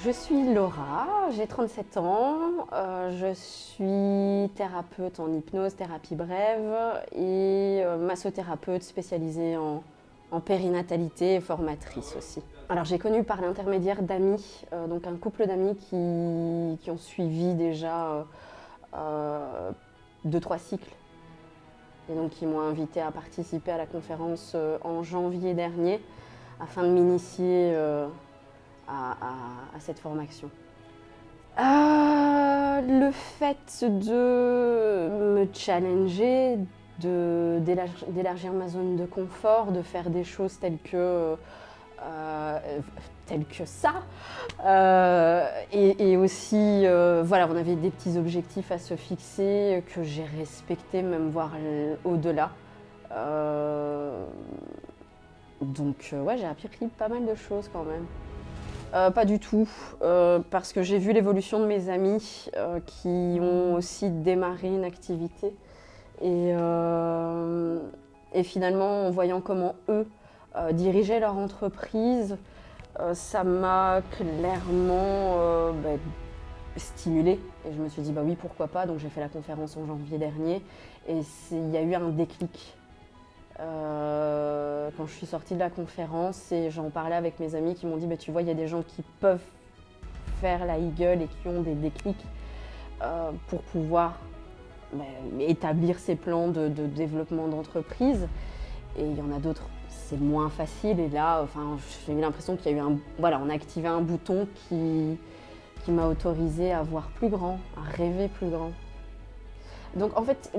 Je suis Laura, j'ai 37 ans, je suis thérapeute en hypnose, thérapie brève et massothérapeute spécialisée en périnatalité et formatrice aussi. Alors j'ai connu par l'intermédiaire d'amis, donc un couple d'amis qui ont suivi déjà 2-3 cycles et donc qui m'ont invité à participer à la conférence en janvier dernier afin de m'initier à cette formation. Le fait de me challenger, d'élargir ma zone de confort, de faire des choses telles que ça. Et aussi, voilà, on avait des petits objectifs à se fixer que j'ai respectés, même voire au-delà. Donc, ouais, j'ai appris pas mal de choses quand même. Pas du tout, parce que j'ai vu l'évolution de mes amis qui ont aussi démarré une activité. Et finalement, en voyant comment eux dirigeaient leur entreprise, ça m'a clairement stimulée. Et je me suis dit, bah oui, pourquoi pas. Donc j'ai fait la conférence en janvier dernier. Et il y a eu un déclic. Quand je suis sortie de la conférence et j'en parlais avec mes amis qui m'ont dit bah, tu vois, il y a des gens qui peuvent faire la e-gueule et qui ont des déclics pour pouvoir établir ces plans de développement d'entreprise. Et il y en a d'autres, c'est moins facile. Et là, enfin, j'ai eu l'impression qu'il y a eu voilà, on a activé un bouton qui m'a autorisée à voir plus grand, à rêver plus grand. Donc en fait,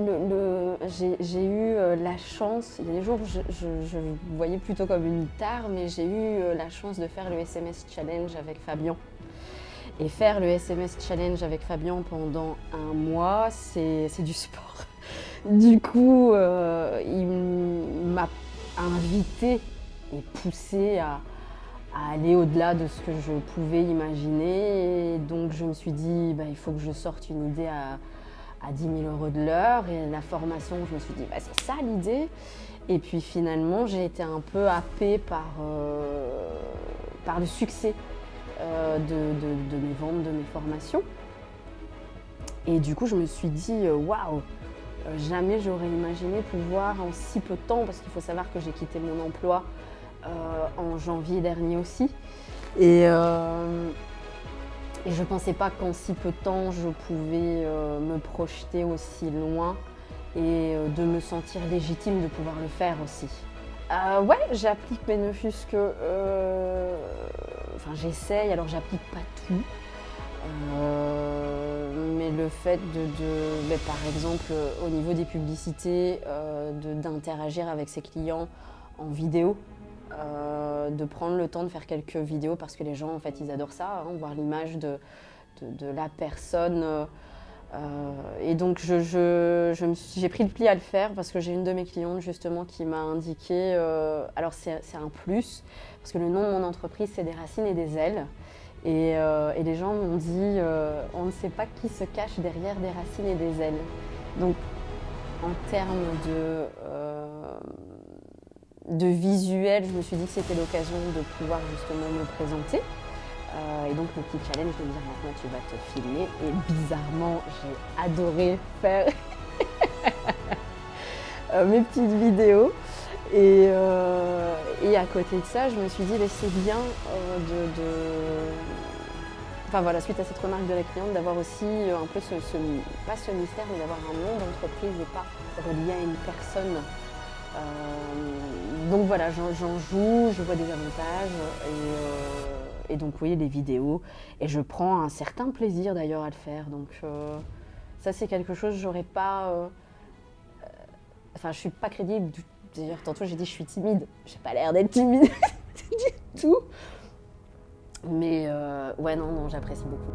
j'ai eu la chance, il y a des jours je me voyais plutôt comme une tare, mais j'ai eu la chance de faire le SMS Challenge avec Fabien. Et faire le SMS Challenge avec Fabien pendant un mois, c'est du sport. Du coup, il m'a invité et poussé à aller au-delà de ce que je pouvais imaginer. Et donc je me suis dit, bah, il faut que je sorte une idée à 10 000 € de l'heure. Et la formation, je me suis dit, bah, c'est ça l'idée. Et puis finalement, j'ai été un peu happée par le succès de mes ventes, de mes formations. Et du coup, je me suis dit, waouh, jamais j'aurais imaginé pouvoir en si peu de temps, parce qu'il faut savoir que j'ai quitté mon emploi en janvier dernier aussi. Et je ne pensais pas qu'en si peu de temps, je pouvais me projeter aussi loin et de me sentir légitime de pouvoir le faire aussi. Ouais, j'applique, mais ne fût-ce que... Enfin, j'essaye, alors j'applique pas tout. Mais le fait par exemple, au niveau des publicités, d'interagir avec ses clients en vidéo, de prendre le temps de faire quelques vidéos parce que les gens, en fait, ils adorent ça, hein, voir l'image de la personne. Et donc, j'ai pris le pli à le faire parce que j'ai une de mes clientes, justement, qui m'a indiqué... alors, c'est un plus, parce que le nom de mon entreprise, c'est Des Racines et des Ailes. Et les gens m'ont dit on ne sait pas qui se cache derrière des racines et des ailes. Donc, en termes de visuel, je me suis dit que c'était l'occasion de pouvoir justement me présenter. Et donc le petit challenge de me dire maintenant tu vas te filmer. Et bizarrement, j'ai adoré faire mes petites vidéos. Et à côté de ça, je me suis dit c'est bien Enfin voilà, suite à cette remarque de la cliente, d'avoir aussi un peu pas ce mystère, mais d'avoir un nom d'entreprise et pas relié à une personne. Donc voilà, j'en joue, je vois des avantages et donc oui, les vidéos. Et je prends un certain plaisir d'ailleurs à le faire. Donc ça c'est quelque chose, j'aurais pas... Enfin, je suis pas crédible. D'ailleurs, tantôt j'ai dit je suis timide. J'ai pas l'air d'être timide du tout. Mais ouais, non, j'apprécie beaucoup.